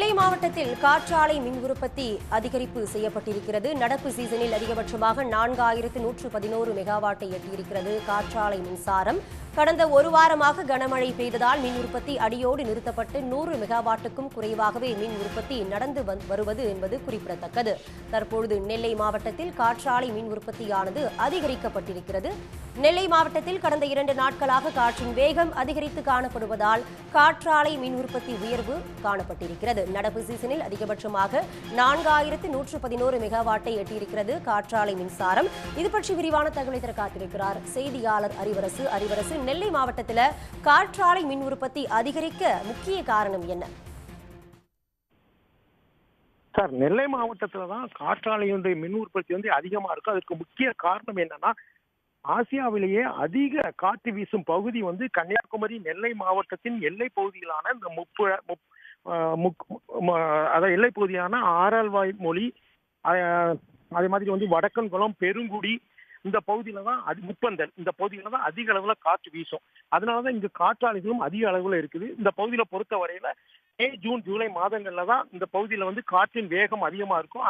நெல்லை மாவட்டத்தில் காற்றாலை மின் உற்பத்தி அதிகரிப்பு செய்யப்பட்டிருக்கிறது. நடப்பு சீசனில் அதிகபட்சமாக 4111 மெகாவாட்டை எட்டியிருக்கிறது காற்றாலை மின்சாரம். கடந்த ஒரு வாரமாக கனமழை பெய்ததால் மின் உற்பத்தி அடியோடு நிறுத்தப்பட்டு 100 மெகாவாட்டுக்கும் குறைவாகவே மின் உற்பத்தி நடந்து வருவது என்பது குறிப்பிடத்தக்கது. தற்பொழுது நெல்லை மாவட்டத்தில் காற்றாலை மின் உற்பத்தியானது அதிகரிக்கப்பட்டிருக்கிறது. நெல்லை மாவட்டத்தில் கடந்த 2 நாட்களாக காற்றின் வேகம் அதிகரித்து காணப்படுவதால் காற்றாலை மின் உற்பத்தி உயர்வு காணப்பட்டிருக்கிறது. நடப்பு சீசனில் அதிகபட்சமாக 4111 மெகாவாட்டை எட்டியிருக்கிறது காற்றாலை மின்சாரம். இது பற்றி விரிவான தகவலை தர காத்திருக்கிறார் செய்தியாளர் அறிவரசு. நெல்லை மாவட்டத்தில் காற்றாலை மின் உற்பத்தி அதிகரிக்க முக்கிய காரணம் என்ன? சார், நெல்லை மாவட்டத்துல தான் காற்றாலையுடைய மின் உற்பத்தி அதிகமா இருக்கு. அதுக்கு முக்கிய காரணம் என்னன்னா, ஆசியாவிலேயே அதிக காற்று வீசும் பகுதி கன்னியாகுமரி நெல்லை மாவட்டத்தின் எல்லை பகுதிகளான இந்த அதாவது எல்லை பகுதியான ஆரல்வாய் மொழி, அதே மாதிரி வடக்கன்குளம், பெருங்குடி, இந்த பகுதியில தான் முப்பந்தல், இந்த பகுதியில தான் அதிக அளவுல காற்று வீசும். அதனாலதான் இங்கு காற்றாலைகளும் அதிக அளவுல இருக்குது. இந்த பகுதியில பொறுத்த வரையில மே, ஜூன், ஜூலை மாதங்கள்ல தான் இந்த பகுதியில காற்றின் வேகம் அதிகமா இருக்கும்.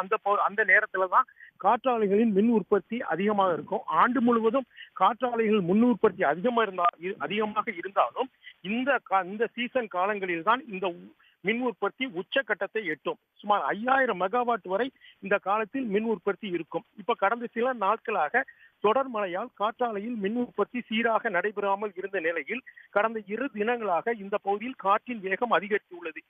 அந்த நேரத்துல தான் காற்றாலைகளின் மின் உற்பத்தி அதிகமாக இருக்கும். ஆண்டு முழுவதும் காற்றாலைகள் மின் உற்பத்தி அதிகமாக இருந்தாலும் இந்த சீசன் காலங்களில் தான் இந்த மின் உற்பத்தி உச்சக்கட்டத்தை எட்டும். சுமார் 5000 மெகாவாட் வரை இந்த காலத்தில் மின் உற்பத்தி இருக்கும். இப்ப கடந்த சில நாட்களாக தொடர் மழையால் காற்றாலையில் மின் உற்பத்தி சீராக நடைபெறாமல் இருந்த நிலையில் கடந்த 2 தினங்களாக இந்த பகுதியில் காற்றின் வேகம் அதிகரித்துள்ளது.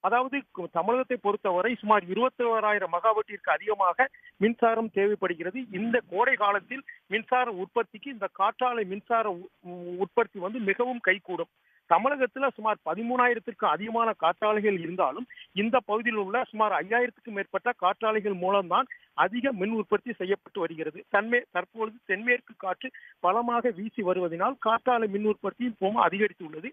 அதாவது தமிழகத்தை பொறுத்தவரை சுமார் 21,000 மெகாவாட்டிற்கு அதிகமாக மின்சாரம் தேவைப்படுகிறது. இந்த கோடை காலத்தில் மின்சார உற்பத்திக்கு இந்த காற்றாலை மின்சார உற்பத்தி மிகவும் கைகூடும். தமிழகத்துல சுமார் 13,000க்கும் அதிகமான காற்றாலைகள் இருந்தாலும் இந்த பகுதியில் உள்ள சுமார் 5,000க்கும் மேற்பட்ட காற்றாலைகள் மூலம்தான் அதிக மின் உற்பத்தி செய்யப்பட்டு வருகிறது. தற்பொழுது தென்மேற்கு காற்று பலமாக வீசி வருவதனால் காற்றாலை மின் உற்பத்தியும் அதிகரித்துள்ளது.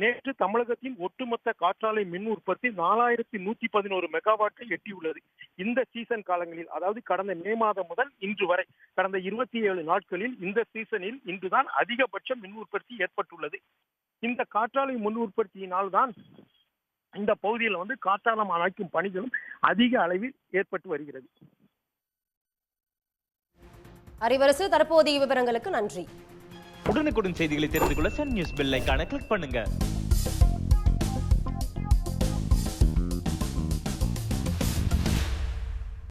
நேற்று தமிழகத்தின் ஒட்டுமொத்த காற்றாலை மின் உற்பத்தி 4111 மெகாவாட்டை எட்டியுள்ளது. இந்த சீசன் காலங்களில், அதாவது கடந்த மே மாதம் முதல் இன்று வரை கடந்த 27 நாட்களில் இந்த சீசனில் இன்றுதான் அதிகபட்ச மின் உற்பத்தி ஏற்பட்டுள்ளது. இந்த காற்றாலை மின் உற்பத்தியினால் தான் இந்த பகுதியில் காற்றாலம் அமைக்கும் பணிகளும் அதிக அளவில் ஏற்பட்டு வருகிறது. அறிவரசு, தற்போதைய விவரங்களுக்கு நன்றி. உடனுக்குடன் செய்திகளை தெரிந்து கொள்ள சன் நியூஸ் பெல் ஐகானை கிளிக் பண்ணுங்க.